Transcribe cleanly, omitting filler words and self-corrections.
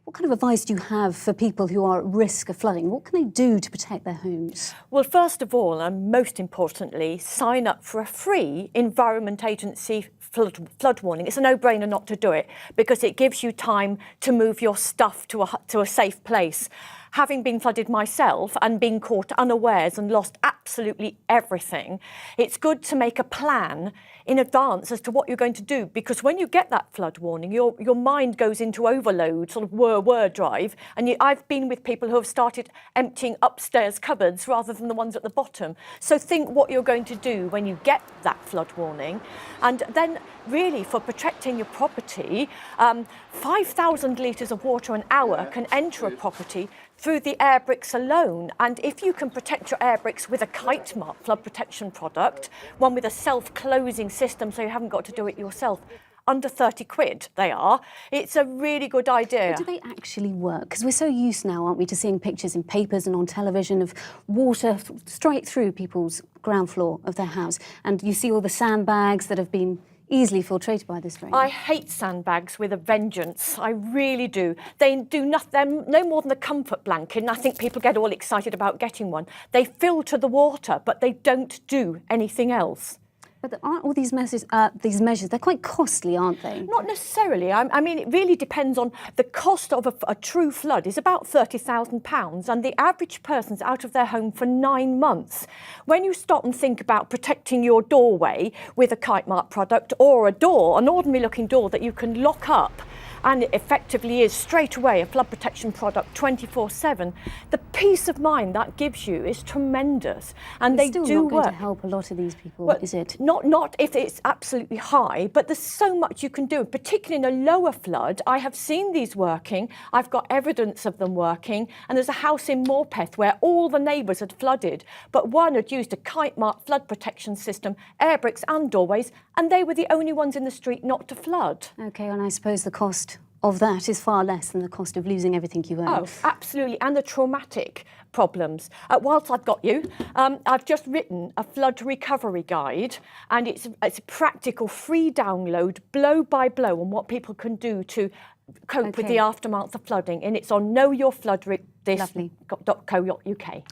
What kind of advice do you have for people who are at risk of flooding? What can they do to protect their homes? Well, first of all, and most importantly, sign up for a free Environment Agency flood warning. It's a no-brainer not to do it because it gives you time to move your stuff to a safe place. Having been flooded myself and being caught unawares and lost absolutely everything, it's good to make a plan in advance as to what you're going to do, because when you get that flood warning, your mind goes into overload, sort of whir drive, and I've been with people who have started emptying upstairs cupboards rather than the ones at the bottom. So think what you're going to do when you get that flood warning, and then really for protecting your property, 5,000 litres of water an hour can enter a property through the air bricks alone. And if you can protect your air bricks with a Kite Mark flood protection product, one with a self-closing system so you haven't got to do it yourself, under 30 quid they are, it's a really good idea. But do they actually work? Because we're so used now, aren't we, to seeing pictures in papers and on television of water straight through people's ground floor of their house. And you see all the sandbags that have been easily filtrated by this rain. I hate sandbags with a vengeance. I really do. They do nothing. They're no more than a comfort blanket, and I think people get all excited about getting one. They filter the water, but they don't do anything else. But aren't all these measures, they're quite costly, aren't they? Not necessarily. I mean, it really depends on the cost of a true flood is about £30,000, and the average person's out of their home for 9 months. When you stop and think about protecting your doorway with a Kite Mark product or a door, an ordinary looking door that you can lock up, and it effectively is straight away a flood protection product 24/7, the peace of mind that gives you is tremendous. And It's they still do not going work. to help a lot of these people, Well, is it? Not if it's absolutely high, but there's so much you can do, particularly in a lower flood. I have seen these working. I've got evidence of them working. And there's a house in Morpeth where all the neighbours had flooded, but one had used a Kite Mark flood protection system, air bricks and doorways, and they were the only ones in the street not to flood. OK, and I suppose the cost of that is far less than the cost of losing everything you own. Oh, absolutely, and the traumatic problems. Whilst I've got you, I've just written a flood recovery guide, and it's a practical free download, blow by blow, on what people can do to cope with the aftermath of flooding, and it's on knowyourfloodthis.co.uk.